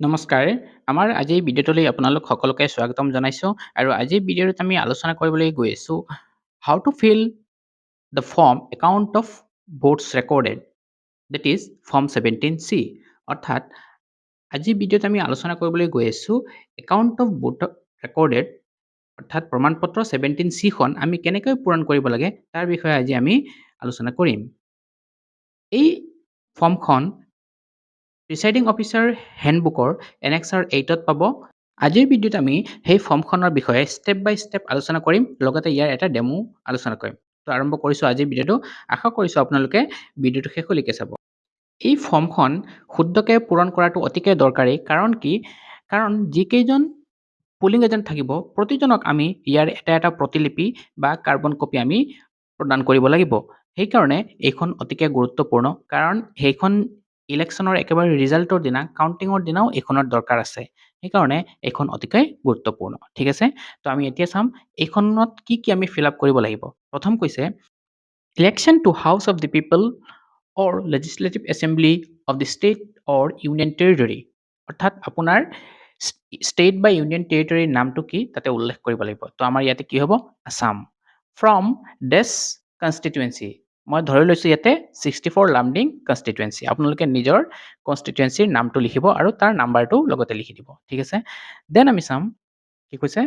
নমস্কাৰ। আমাৰ আজিৰ ভিডিঅ'টোলৈ আপোনালোক সকলোকে স্বাগতম জনাইছোঁ আৰু আজিৰ ভিডিঅ'টোত আমি আলোচনা কৰিবলৈ গৈ আছোঁ how to fill the form account of votes recorded that is form 17C। অৰ্থাৎ আজিৰ ভিডিঅ'ত আমি আলোচনা কৰিবলৈ গৈ আছোঁ একাউণ্ট অফ ভোট ৰেকৰ্ডেড অৰ্থাৎ প্ৰমাণপত্ৰ 17C আমি কেনেকৈ পূৰণ কৰিব লাগে তাৰ বিষয়ে আজি আমি আলোচনা কৰিম। এই ফৰ্মখন প্ৰিচাইডিং অফিচাৰ হেণ্ডবুকৰ এনেক্সাৰ 8ত পাব। আজিৰ ভিডিঅ'ত আমি সেই ফৰ্মখনৰ বিষয়ে ষ্টেপ বাই ষ্টেপ আলোচনা কৰিম, লগতে ইয়াৰ এটা ডেমো আলোচনা কৰিম। তো আৰম্ভ কৰিছোঁ আজিৰ ভিডিঅ'টো। আশা কৰিছোঁ আপোনালোকে ভিডিঅ'টো শেষলৈকে চাব। এই ফৰ্মখন শুদ্ধকৈ পূৰণ কৰাটো অতিকৈ দৰকাৰী। কাৰণ কি? কাৰণ যিকেইজন পুলিং এজেণ্ট থাকিব প্ৰতিজনক আমি ইয়াৰ এটা এটা প্ৰতিলিপি বা কাৰ্বন কপি আমি প্ৰদান কৰিব লাগিব। সেইকাৰণে এইখন অতিকৈ গুৰুত্বপূৰ্ণ, কাৰণ সেইখন ইলেকশ্যনৰ একেবাৰে ৰিজাল্টৰ দিনা কাউণ্টিঙৰ দিনাও এইখনৰ দৰকাৰ আছে। সেইকাৰণে এইখন অতিকৈ গুৰুত্বপূৰ্ণ। ঠিক আছে, তো আমি এতিয়া চাম এইখনত কি কি আমি ফিল আপ কৰিব লাগিব। প্ৰথম কৈছে election to house of the people or legislative assembly of the state or union territory. অৰ্থাৎ আপোনাৰ ষ্টেট বা ইউনিয়ন টেৰিটৰীৰ নামটো কি তাতে উল্লেখ কৰিব লাগিব। তো আমাৰ ইয়াতে কি হ'ব? আছাম। From this constituency. মই ধৰি লৈছোঁ ইয়াতে 64 লামডিং কনষ্টিটুৱেঞ্চি। আপোনালোকে নিজৰ কনষ্টিটুৱেঞ্চিৰ নামটো লিখিব আৰু তাৰ নাম্বাৰটো লগতে লিখি দিব। ঠিক আছে, দেন আমি চাম কি কৈছে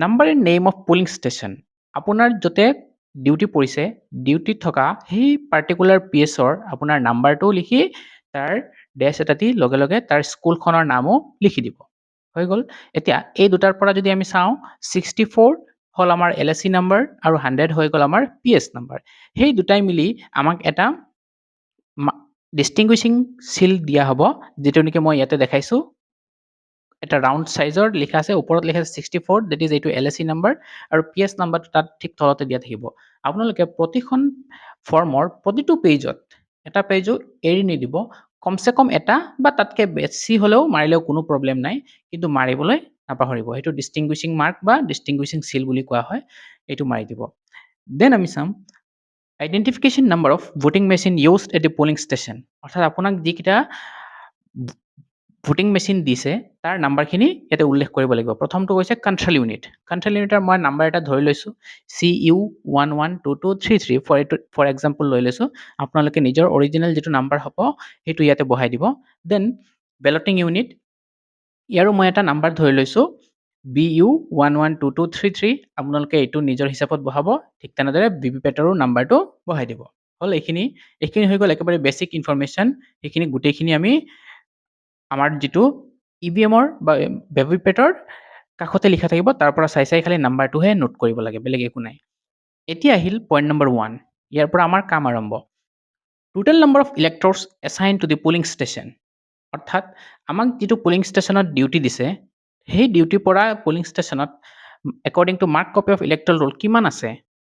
number and name of polling station. আপোনাৰ য'তে ডিউটি পৰিছে ডিউটিত থকা সেই পাৰ্টিকুলাৰ পিএছৰ আপোনাৰ নাম্বাৰটো লিখি তাৰ ডেছ এটা দি লগে লগে তাৰ স্কুলখনৰ নামো লিখি দিব। হৈ গ'ল। এতিয়া এই দুটাৰ পৰা যদি আমি চাওঁ 64 হ'ল আমাৰ LSC নাম্বাৰ আৰু 100 হৈ গ'ল আমাৰ PS নাম্বাৰ। সেই দুটাই মিলি আমাক এটা ডিষ্টিংগুইছিং চিল দিয়া হ'ব, যিটো নেকি মই ইয়াতে দেখাইছোঁ। এটা ৰাউণ্ড চাইজৰ লিখা আছে, ওপৰত লিখা আছে 64, ডেট ইজ এইটো LSC নাম্বাৰ, আৰু PS নাম্বাৰটো তাত ঠিক তলতে দিয়া থাকিব। আপোনালোকে প্ৰতিখন ফৰ্মৰ প্ৰতিটো পেজত এটা পেজো এৰি নিদিব। কমচে কম এটা বা তাতকৈ বেছি হ'লেও মাৰিলেও কোনো প্ৰব্লেম নাই, কিন্তু মাৰিবলৈ নাপাহৰিব। সেইটো ডিষ্টিংগুইছিং মাৰ্ক বা ডিষ্টিংগুইছিং চিল বুলি কোৱা হয়, এইটো মাৰি দিব। দেন আমি চাম identification number of voting machine used at the polling station. অৰ্থাৎ আপোনাক যিকেইটা ভোটিং মেচিন দিছে তাৰ নাম্বাৰখিনি ইয়াতে উল্লেখ কৰিব লাগিব। প্ৰথমটো হৈছে কণ্ট্ৰল ইউনিট। কণ্ট্ৰল ইউনিটৰ মই নাম্বাৰ এটা ধৰি লৈছোঁ CU112233 ফৰ এক্সাম্পল লৈ লৈছোঁ। আপোনালোকে নিজৰ অৰিজিনেল যিটো নাম্বাৰ হ'ব সেইটো ইয়াতে বহাই দিব। দেন বেলটিং ইউনিট, ইয়াৰো মই এটা নাম্বাৰ ধৰি লৈছোঁ BU112233। আপোনালোকে এইটো নিজৰ হিচাপত বহাব। ঠিক তেনেদৰে ভিভিপেটৰো নাম্বাৰটো বহাই দিব। হ'ল এইখিনি হৈ গ'ল একেবাৰে বেছিক ইনফৰমেশ্যন। সেইখিনি গোটেইখিনি আমি আমাৰ যিটো EVM-ৰ বা ভিভিপেটৰ কাষতে লিখা থাকিব, তাৰ পৰা চাই চাই খালি নাম্বাৰটোহে নোট কৰিব লাগে, বেলেগ একো নাই। এতিয়া আহিল পইণ্ট নম্বৰ 1। ইয়াৰ পৰা আমাৰ কাম আৰম্ভ। Total number of electors assign to the polling station. অৰ্থাৎ আমাক যিটো পুলিং ষ্টেচনত ডিউটি দিছে সেই ডিউটিৰ পৰা পুলিং ষ্টেচনত according to mark copy of electoral roll কিমান আছে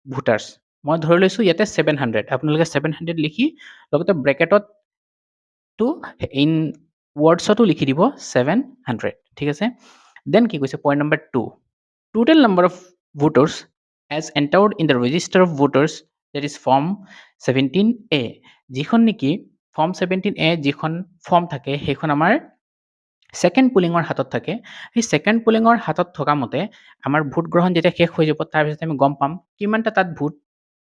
ভোটাৰ্ছ। মই ধৰি লৈছোঁ ইয়াতে 700। আপোনালোকে 700 লিখি লগতে ব্ৰেকেটত টু ইন ৱৰ্ডছতো লিখি দিব 700। ঠিক আছে, দেন কি কৈছে point number 2। Total number of voters as entered in the register of voters that is form 17A। যিখন নেকি ফৰ্ম 17A যিখন ফৰ্ম থাকে সেইখন আমাৰ ছেকেণ্ড পুলিঙৰ হাতত থাকে। সেই ছেকেণ্ড পুলিঙৰ হাতত থকা মতে আমাৰ ভোট গ্ৰহণ যেতিয়া শেষ হৈ যাব তাৰপিছত আমি গম পাম কিমানটা তাত ভোট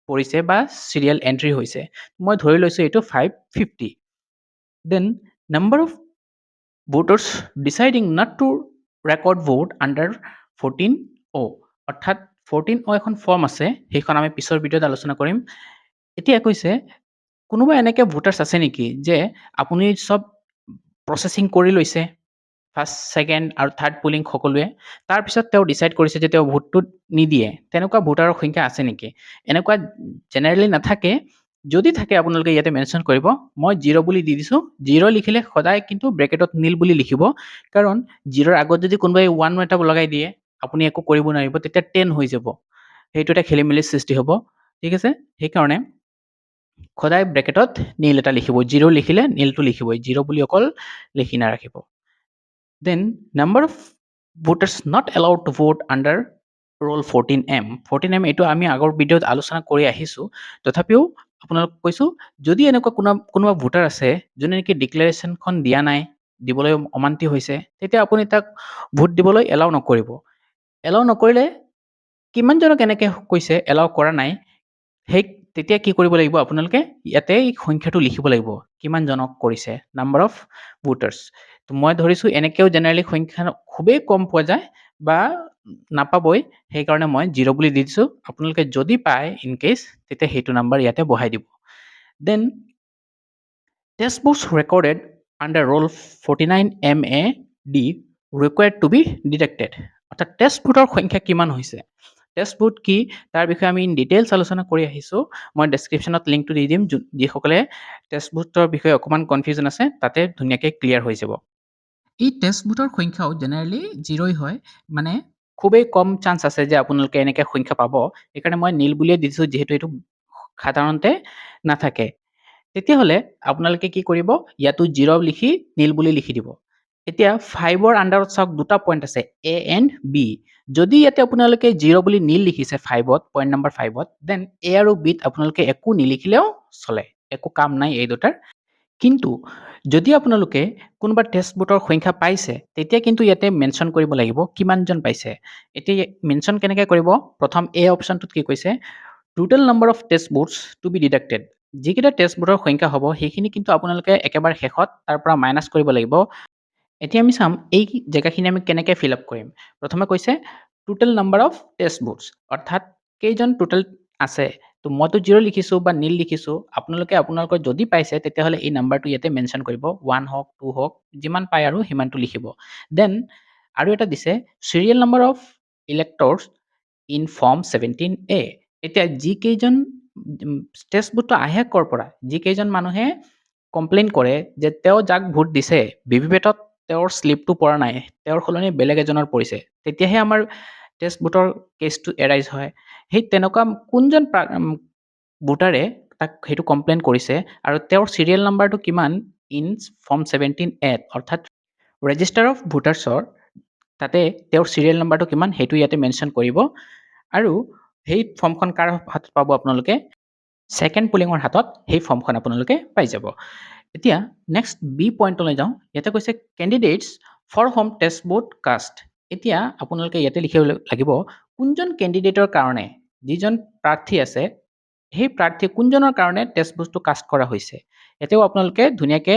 পৰিছে বা চিৰিয়েল এণ্ট্ৰি হৈছে। মই ধৰি লৈছোঁ এইটো 550। Then number of voters deciding not to record vote under 14O। অৰ্থাৎ 14O এখন ফৰ্ম আছে, সেইখন আমি পিছৰ ভিডিঅ'ত আলোচনা কৰিম। এতিয়া কৈছে কোনোবা এনেকৈ ভোটাৰ্ছ আছে নেকি যে আপুনি চব প্ৰচেছিং কৰি লৈছে ফাৰ্ষ্ট, ছেকেণ্ড আৰু থাৰ্ড পুলিং সকলোৱে, তাৰপিছত তেওঁ ডিচাইড কৰিছে যে তেওঁ ভোটটো নিদিয়ে, তেনেকুৱা ভোটাৰৰ সংখ্যা আছে নেকি? এনেকুৱা জেনেৰেলি নাথাকে। যদি থাকে আপোনালোকে ইয়াতে মেনশ্যন কৰিব। মই 0 বুলি দি দিছোঁ। 0 লিখিলে সদায় কিন্তু ব্ৰেকেটত নীল বুলি লিখিব, কাৰণ 0ৰ আগত যদি কোনোবাই 1 এটা লগাই দিয়ে আপুনি একো কৰিব নোৱাৰিব, তেতিয়া 10 হৈ যাব। সেইটো এটা খেলি মেলিৰ সৃষ্টি হ'ব। ঠিক আছে, সেইকাৰণে সদায় ব্ৰেকেটত নীল এটা লিখিব। 0 লিখিলে নীলটো লিখিবই, 0 বুলি অকল লিখি নাৰাখিব। Then number of voters not allowed to vote under rule 14M। 14M এইটো আমি আগৰ ভিডিঅ'ত আলোচনা কৰি আহিছোঁ। তথাপিও আপোনালোক কৈছোঁ যদি এনেকুৱা কোনোবা ভোটাৰ আছে যোনে নেকি ডিক্লেৰেশ্যনখন দিয়া নাই দিবলৈ অমান্তি হৈছে তেতিয়া আপুনি তাক ভোট দিবলৈ এলাউ নকৰিব। এলাউ নকৰিলে কিমানজনক এনেকৈ কৈছে এলাউ কৰা নাই সেই তেতিয়া কি কৰিব লাগিব আপোনালোকে ইয়াতে এই সংখ্যাটো লিখিব লাগিব কিমানজনক কৰিছে নাম্বাৰ অফ ভোটাৰ্ছ। তো মই ধৰিছোঁ এনেকৈও জেনেৰেলি সংখ্যা খুবেই কম পোৱা যায় বা নাপাবই, সেইকাৰণে মই 0 বুলি দি দিছোঁ। আপোনালোকে যদি পায় ইন কেছ তেতিয়া সেইটো নাম্বাৰ ইয়াতে বহাই দিব। Then test votes recorded under roll 49 MAD required to be detected। অৰ্থাৎ টেষ্ট ভোটৰ সংখ্যা কিমান হৈছে, টেষ্ট ভোট কি তাৰ বিষয়ে আমি ইন ডিটেইলছ আলোচনা কৰি আহিছোঁ। মই ডেছক্ৰিপশ্যনত লিংকটো দি দিম, যিসকলে টেষ্ট ভোটৰ বিষয়ে অকণমান কনফিউজন আছে তাতে ধুনীয়াকৈ ক্লিয়াৰ হৈ যাব। এই টেষ্ট ভোটৰ সংখ্যাও জেনেৰেলি 0ই হয়, মানে খুবেই কম চান্স আছে যে আপোনালোকে এনেকৈ সংখ্যা পাব। সেইকাৰণে মই নীল বুলিয়ে দিছোঁ যিহেতু এইটো সাধাৰণতে নাথাকে। তেতিয়াহ'লে আপোনালোকে কি কৰিব, ইয়াতো 0 লিখি নীল বুলি লিখি দিব। এতিয়া 5ৰ আণ্ডাৰত চাওক দুটা পইণ্ট আছে A and B। যদি ইয়াতে আপোনালোকে 0 বুলি নীল লিখিছে 5ত, পইণ্ট নম্বৰ 5ত, দেন A আৰু Bত আপোনালোকে একো নিলিখিলেও চলে, একো কাম নাই এই দুটাৰ। কিন্তু যদি আপোনালোকে কোনোবা টেষ্ট ভোটৰ সংখ্যা পাইছে তেতিয়া কিন্তু ইয়াতে মেনশ্যন কৰিব লাগিব কিমানজন পাইছে। এতিয়া মেনশ্যন কেনেকৈ কৰিব, প্ৰথম A অপশ্যনটোত কি কৈছে, total number of test votes to be deducted. যিকেইটা টেষ্ট ভোটৰ সংখ্যা হ'ব সেইখিনি কিন্তু আপোনালোকে একেবাৰে শেষত তাৰ পৰা মাইনাছ কৰিব লাগিব। এতিয়া আমি চাম এই জেগাখিনি আমি কেনেকৈ ফিল আপ কৰিম। প্ৰথমে কৈছে টোটেল নাম্বাৰ অফ টেষ্ট ভোটছ, অৰ্থাৎ কেইজন টোটেল আছে। তো মইতো 0 লিখিছোঁ বা নীল লিখিছোঁ, আপোনালোকে আপোনালোকৰ যদি পাইছে তেতিয়াহ'লে এই নাম্বাৰটো ইয়াতে মেনশ্যন কৰিব, 1 হওক 2 হওক যিমান পায় আৰু সিমানটো লিখিব। দেন আৰু এটা দিছে serial number of electors in form 17A। এতিয়া যিকেইজন টেষ্ট ভোটটো আহে ক'ৰ পৰা, যিকেইজন মানুহে কমপ্লেইন কৰে যে তেওঁ যাক ভোট দিছে ভিভিপেটত তেওঁৰ শ্লিপটো পৰা নাই, তেওঁৰ সলনি বেলেগ এজনৰ পৰিছে, তেতিয়াহে আমাৰ টেষ্ট ভোটৰ কেছটো এৰাইজ হয়। সেই তেনেকুৱা কোনজন ভোটাৰে তাক সেইটো কমপ্লেইন কৰিছে আৰু তেওঁৰ চিৰিয়েল নাম্বাৰটো কিমান ইন ফৰ্ম 17A, অৰ্থাৎ ৰেজিষ্টাৰ অফ ভোটাৰ্ছৰ তাতে তেওঁৰ চিৰিয়েল নাম্বাৰটো কিমান সেইটো ইয়াতে মেনশ্যন কৰিব। আৰু সেই ফৰ্মখন কাৰ হাতত পাব আপোনালোকে, ছেকেণ্ড পুলিঙৰ হাতত সেই ফৰ্মখন আপোনালোকে পাই যাব। এতিয়া নেক্সট বি পইণ্টলৈ যাওঁ। ইয়াতে কৈছে candidates for home test vote cast. এতিয়া আপোনালোকে ইয়াতে লিখিব লাগিব কোনজন কেণ্ডিডেটৰ কাৰণে, যিজন প্ৰাৰ্থী আছে সেই প্ৰাৰ্থী কোনজনৰ কাৰণে টেষ্ট ভোটটো কাষ্ট কৰা হৈছে। ইয়াতেও আপোনালোকে ধুনীয়াকৈ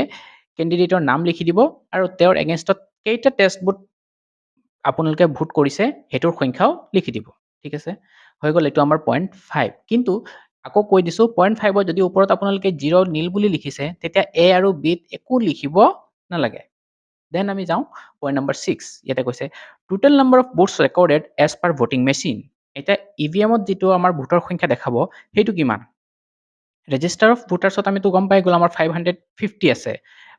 কেণ্ডিডেটৰ নাম লিখি দিব আৰু তেওঁৰ এগেইনষ্টত কেইটা টেষ্ট ভোট আপোনালোকে ভোট কৰিছে সেইটোৰ সংখ্যাও লিখি দিব। ঠিক আছে, হৈ গ'ল এইটো আমাৰ পইণ্ট 5। কিন্তু আকৌ কৈ দিছোঁ পইণ্ট 5ত যদি ওপৰত আপোনালোকে 0 নীল বুলি লিখিছে তেতিয়া A আৰু Bত একো লিখিব নালাগে। দেন আমি যাওঁ পইণ্ট নম্বৰ 6। ইয়াতে কৈছে total number of votes recorded as per voting machine. এতিয়া EVMত যিটো আমাৰ ভোটৰ সংখ্যা দেখাব সেইটো কিমান, ৰেজিষ্টাৰ অফ ভোটাৰ্ছত আমিতো গম পাই গ'লো আমাৰ 550 আছে,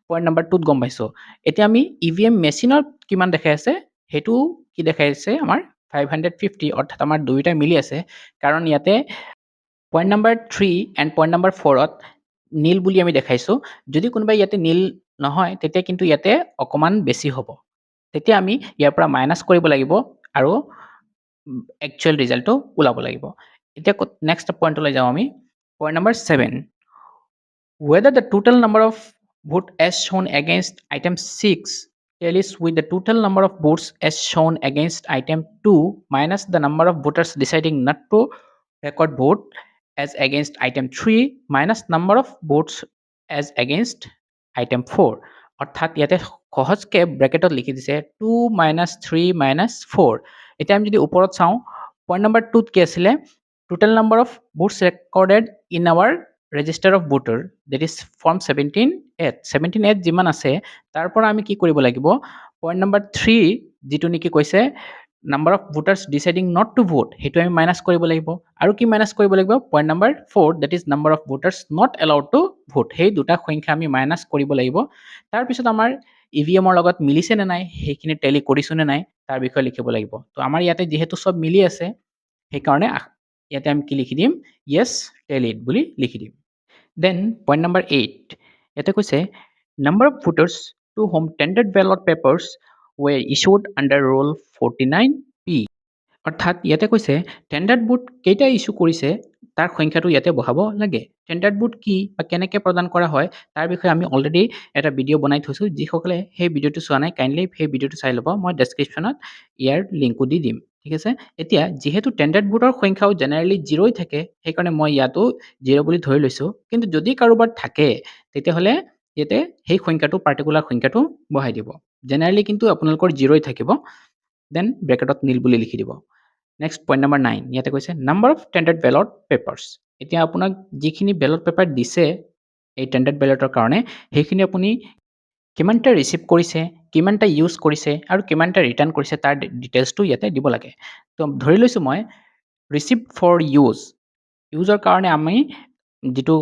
পইণ্ট নম্বৰ 2ত গম পাইছোঁ। এতিয়া আমি EVM মেচিনত কিমান দেখাই আছে সেইটো কি দেখাইছে আমাৰ 550, অৰ্থাৎ আমাৰ দুয়োটা মিলি আছে, কাৰণ ইয়াতে point number 3 and point number 4ত নীল বুলি আমি দেখাইছোঁ। যদি কোনোবাই ইয়াতে নীল নহয় তেতিয়া কিন্তু ইয়াতে অকণমান বেছি হ'ব, তেতিয়া আমি ইয়াৰ পৰা মাইনাছ কৰিব লাগিব আৰু একচুৱেল ৰিজাল্টটো ওলাব লাগিব। এতিয়া নেক্সট পইণ্টলৈ যাওঁ আমি, point number 7, whether the total number of votes as shown against item 6 tallies with the total number of votes as shown against item 2 minus the number of voters deciding not to record vote as against item 3 minus number of votes as against item 4। অৰ্থাৎ ইয়াতে সহজকৈ ব্ৰেকেটত লিখি দিছে 2 - 3 - 4। এতিয়া আমি যদি ওপৰত চাওঁ point number 2ত কি আছিলে, total number of votes recorded in our register of voter that is form 17A যিমান আছে তাৰ পৰা আমি কি কৰিব লাগিব, পইণ্ট নম্বৰ 3 যিটো নেকি কৈছে number of voters deciding not to vote সেইটো আমি মাইনাছ কৰিব লাগিব। আৰু কি মাইনাছ কৰিব লাগিব, point number 4 that is number of voters not allowed to vote, সেই দুটা সংখ্যা আমি মাইনাছ কৰিব লাগিব। তাৰপিছত আমাৰ EVMৰ লগত মিলিছে নে নাই সেইখিনি টেলি কৰিছোঁ নে নাই তাৰ বিষয়ে লিখিব লাগিব। তো আমাৰ ইয়াতে যিহেতু চব মিলি আছে সেইকাৰণে ইয়াতে আমি কি লিখি দিম, য়েছ টেলিড বুলি লিখি দিম। দেন পইণ্ট নম্বৰ 8, ইয়াতে কৈছে number of voters to whom tendered ballot papers were issued under rule 49P। অৰ্থাৎ ইয়াতে কৈছে টেণ্ডাৰ্ড ভোট কেইটা ইছ্যু কৰিছে তাৰ সংখ্যাটো ইয়াতে বহাব লাগে ষ্টেণ্ডাৰ্ড বুট কি বা কেনেকৈ প্ৰদান কৰা হয় তাৰ বিষয়ে আমি অলৰেডি এটা ভিডিঅ' বনাই থৈছোঁ যিসকলে সেই ভিডিঅ'টো চোৱা নাই কাইণ্ডলি সেই ভিডিঅ'টো চাই ল'ব মই ডেছক্ৰিপশ্যনত ইয়াৰ লিংকো দি দিম ঠিক আছে এতিয়া যিহেতু ষ্টেণ্ডাৰ্ড বুটৰ সংখ্যাও জেনেৰেলি 0ই থাকে সেইকাৰণে মই ইয়াতো 0 বুলি ধৰি লৈছোঁ কিন্তু যদি কাৰোবাৰ থাকে তেতিয়াহ'লে ইয়াতে সেই সংখ্যাটো পাৰ্টিকুলাৰ সংখ্যাটো বহাই দিব জেনেৰেলি কিন্তু আপোনালোকৰ 0ই থাকিব দেন ব্ৰেকেটত নীল বুলি লিখি দিব নেক্সট পইণ্ট নম্বৰ 9 ইয়াতে কৈছে number of tendered ballot papers এতিয়া আপোনাক যিখিনি বেলট পেপাৰ দিছে এই টেণ্ডাৰ্ড বেলটৰ কাৰণে সেইখিনি আপুনি কিমানটা ৰিচিভ কৰিছে কিমানটা ইউজ কৰিছে আৰু কিমানটা ৰিটাৰ্ণ কৰিছে তাৰ ডিটেইলছটো ইয়াতে দিব লাগে তো ধৰি লৈছোঁ মই ৰিচিভ ফৰ ইউজৰ কাৰণে আমি যিটো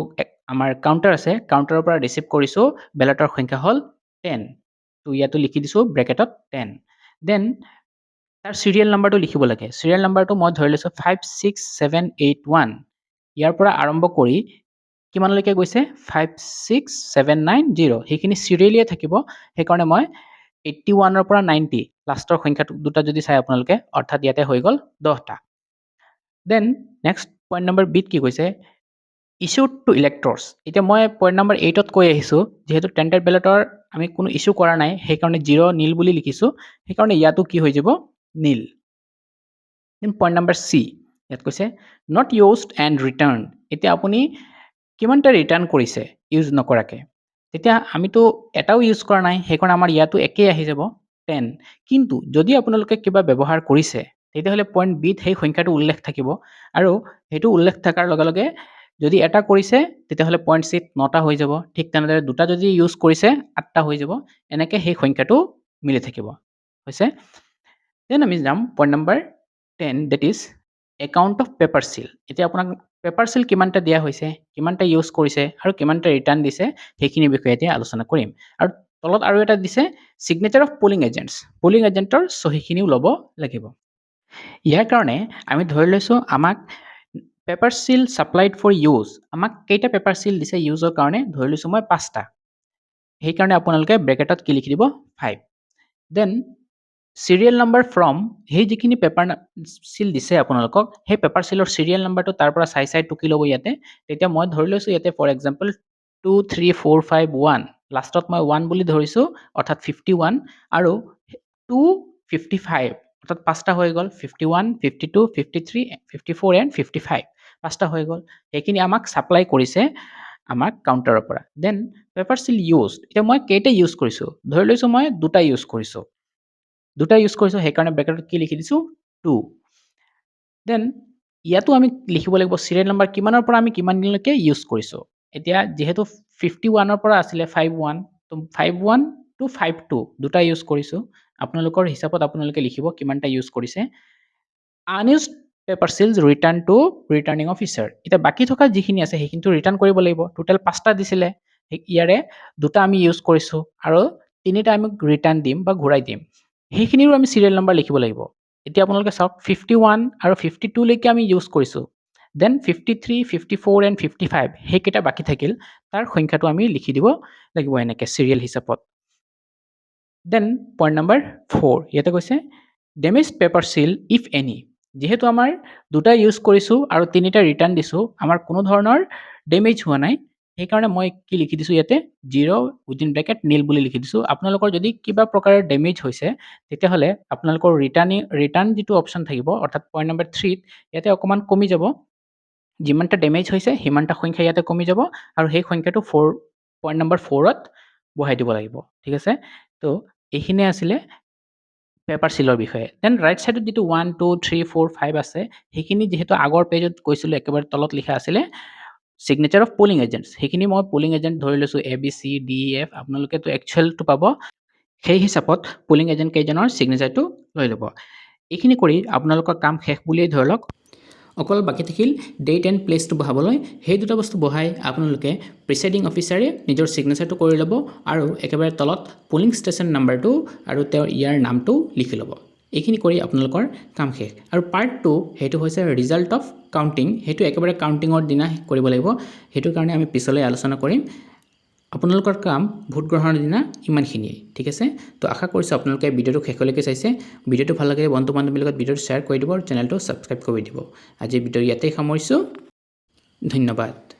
আমাৰ কাউণ্টাৰ আছে কাউণ্টাৰৰ পৰা ৰিচিভ কৰিছোঁ বেলটৰ সংখ্যা হ'ল 10 তো ইয়াতো লিখি দিছোঁ ব্ৰেকেটত 10 দেন তাৰ চিৰিয়েল নাম্বাৰটো লিখিব লাগে চিৰিয়েল নাম্বাৰটো মই ধৰি লৈছোঁ 56781 ইয়াৰ পৰা আৰম্ভ কৰি কিমানলৈকে গৈছে 56790 সেইখিনি চিৰিয়েলিয়ে থাকিব সেইকাৰণে মই 81ৰ পৰা 90 লাষ্টৰ সংখ্যাটো দুটা যদি চাই আপোনালোকে অৰ্থাৎ ইয়াতে হৈ গ'ল 10টা দেন নেক্সট পইণ্ট নম্বৰ বিত কি কৈছে ইছ্যুড টু ইলেক্টৰ্ছ এতিয়া মই পইণ্ট নম্বৰ 8ত কৈ আহিছোঁ যিহেতু টেণ্ডাৰ্ড বেলটৰ আমি কোনো ইছ্যু কৰা নাই সেইকাৰণে 0 নীল বুলি লিখিছোঁ সেইকাৰণে ইয়াতো কি হৈ যাব নীল দেন পইণ্ট নম্বৰ চি ইয়াত কৈছে নট ইউজড এণ্ড ৰিটাৰ্ণ এতিয়া আপুনি কিমানটা ৰিটাৰ্ণ কৰিছে ইউজ নকৰাকৈ তেতিয়া আমিতো এটাও ইউজ কৰা নাই সেইকাৰণে আমাৰ ইয়াতো একেই আহি যাব 10 কিন্তু যদি আপোনালোকে কিবা ব্যৱহাৰ কৰিছে তেতিয়াহ'লে পইণ্ট বিত সেই সংখ্যাটো উল্লেখ থাকিব আৰু সেইটো উল্লেখ থকাৰ লগে লগে যদি এটা কৰিছে তেতিয়াহ'লে পইণ্ট চিত 9টা হৈ যাব ঠিক তেনেদৰে দুটা যদি ইউজ কৰিছে 8টা হৈ যাব এনেকৈ সেই সংখ্যাটো মিলি থাকিব হৈছে দেন আমি যাম point number 10 that is account of paper seal এতিয়া আপোনাক পেপাৰ চিল কিমানটা দিয়া হৈছে কিমানটা ইউজ কৰিছে আৰু কিমানটা ৰিটাৰ্ণ দিছে সেইখিনিৰ বিষয়ে এতিয়া আলোচনা কৰিম আৰু তলত আৰু এটা দিছে চিগনেচাৰ অফ পলিং এজেণ্টৰ চহীখিনিও ল'ব লাগিব ইয়াৰ কাৰণে আমি ধৰি লৈছোঁ আমাক পেপাৰ চিল ছাপ্লাইড ফৰ ইউজ আমাক কেইটা পেপাৰ চিল দিছে ইউজৰ কাৰণে ধৰি লৈছোঁ মই 5টা সেইকাৰণে আপোনালোকে ব্ৰেকেটত কি লিখি দিব 5 দেন চিৰিয়েল নম্বৰ ফ্ৰম সেই যিখিনি পেপাৰ চিল দিছে আপোনালোকক সেই পেপাৰ চিলৰ চিৰিয়েল নাম্বাৰটো তাৰ পৰা চাই টুকি ল'ব ইয়াতে তেতিয়া মই ধৰি লৈছোঁ ইয়াতে ফৰ এক্সাম্পল 2 3 4 5 1 লাষ্টত মই 1 বুলি ধৰিছোঁ অৰ্থাৎ 51 আৰু 255 অৰ্থাৎ 5টা হৈ গ'ল 51 52 53 54 এণ্ড 55 5টা হৈ গ'ল সেইখিনি আমাক ছাপ্লাই কৰিছে আমাক কাউণ্টাৰৰ পৰা দেন পেপাৰ চিল ইউজড এতিয়া মই কেইটা ইউজ কৰিছোঁ ধৰি লৈছোঁ মই দুটা ইউজ কৰিছোঁ সেইকাৰণে ব্ৰেকেটত কি লিখি দিছোঁ 2 দেন ইয়াতো আমি লিখিব লাগিব চিৰিয়েল নাম্বাৰ কিমানৰ পৰা আমি কিমান দিনলৈকে ইউজ কৰিছোঁ এতিয়া যিহেতু 51ৰ পৰা আছিলে 51 তো 51 টু 52 দুটা ইউজ কৰিছোঁ আপোনালোকৰ হিচাপত আপোনালোকে লিখিব কিমানটা ইউজ কৰিছে unused paper seals return to returning officer এতিয়া বাকী থকা যিখিনি আছে সেইখিনিতো ৰিটাৰ্ণ কৰিব লাগিব টোটেল 5টা দিছিলে ইয়াৰে দুটা আমি ইউজ কৰিছোঁ আৰু 3টা আমি ৰিটাৰ্ণ দিম বা ঘূৰাই দিম সেইখিনিৰো আমি চিৰিয়েল নাম্বাৰ লিখিব লাগিব এতিয়া আপোনালোকে চাওক 51 আৰু 52 লৈকে আমি ইউজ কৰিছোঁ দেন 53 54 এণ্ড 55 সেইকেইটা বাকী থাকিল তাৰ সংখ্যাটো আমি লিখি দিব লাগিব এনেকৈ চিৰিয়েল হিচাপত দেন পইণ্ট নম্বৰ 4 ইয়াতে কৈছে damage paper seal if any যিহেতু আমাৰ দুটা ইউজ কৰিছোঁ আৰু 3টা ৰিটাৰ্ণ দিছোঁ আমাৰ কোনো ধৰণৰ ডেমেজ হোৱা নাই সেইকাৰণে মই কি লিখি দিছোঁ ইয়াতে 0 উইদিন ব্ৰেকেট নীল বুলি লিখি দিছোঁ আপোনালোকৰ যদি কিবা প্ৰকাৰৰ ডেমেজ হৈছে তেতিয়াহ'লে আপোনালোকৰ ৰিটাৰ্ণ যিটো অপশ্যন থাকিব অৰ্থাৎ পইণ্ট নম্বৰ 3ত ইয়াতে অকণমান কমি যাব যিমানটা ডেমেজ হৈছে সিমানটা সংখ্যা ইয়াতে কমি যাব আৰু সেই সংখ্যাটো পইণ্ট নম্বৰ 4ত বহাই দিব লাগিব ঠিক আছে তো এইখিনিয়ে আছিলে পেপাৰ চিলৰ বিষয়ে দেন ৰাইট ছাইডত যিটো 1 2 3 4 5 আছে সেইখিনি যিহেতু আগৰ পেজত কৈছিলোঁ একেবাৰে তলত লিখা আছিলে চিগনেচাৰ অফ পলিং এজেণ্টছ সেইখিনি মই পলিং এজেণ্ট ধৰি লৈছোঁ ABCDEF আপোনালোকেতো একচুৱেলটো পাব সেই হিচাপত পলিং এজেণ্ট কেইজনৰ চিগনেচাৰটো লৈ ল'ব এইখিনি কৰি আপোনালোকৰ কাম শেষ বুলিয়েই ধৰি লওক অকল বাকী থাকিল ডেট এণ্ড প্লেচটো বহাবলৈ সেই দুটা বস্তু বহাই আপোনালোকে প্ৰিচাইডিং অফিচাৰে নিজৰ চিগনেচাৰটো কৰি ল'ব আৰু একেবাৰে তলত পলিং ষ্টেচন নাম্বাৰটো আৰু তেওঁৰ ইয়াৰ নামটো লিখি ল'ব এইখিনি কৰি আপোনালোকৰ কাম শেষ আৰু পাৰ্ট 2 সেইটো হৈছে ৰিজাল্ট অফ কাউণ্টিং সেইটো একেবাৰে কাউণ্টিঙৰ দিনা কৰিব লাগিব সেইটো কাৰণে আমি পিছলৈ আলোচনা কৰিম আপোনালোকৰ কাম ভোট গ্ৰহণৰ দিনা ইমানখিনিয়ে ঠিক আছে তো আশা কৰিছোঁ আপোনালোকে ভিডিঅ'টো শেষলৈকে চাইছে ভিডিঅ'টো ভাল লাগে বন্ধু বান্ধৱীৰ লগত ভিডিঅ'টো শ্বেয়াৰ কৰি দিব আৰু চেনেলটো ছাবস্ক্ৰাইব কৰি দিব আজি ভিডিঅ' ইয়াতেই সামৰিছোঁ ধন্যবাদ।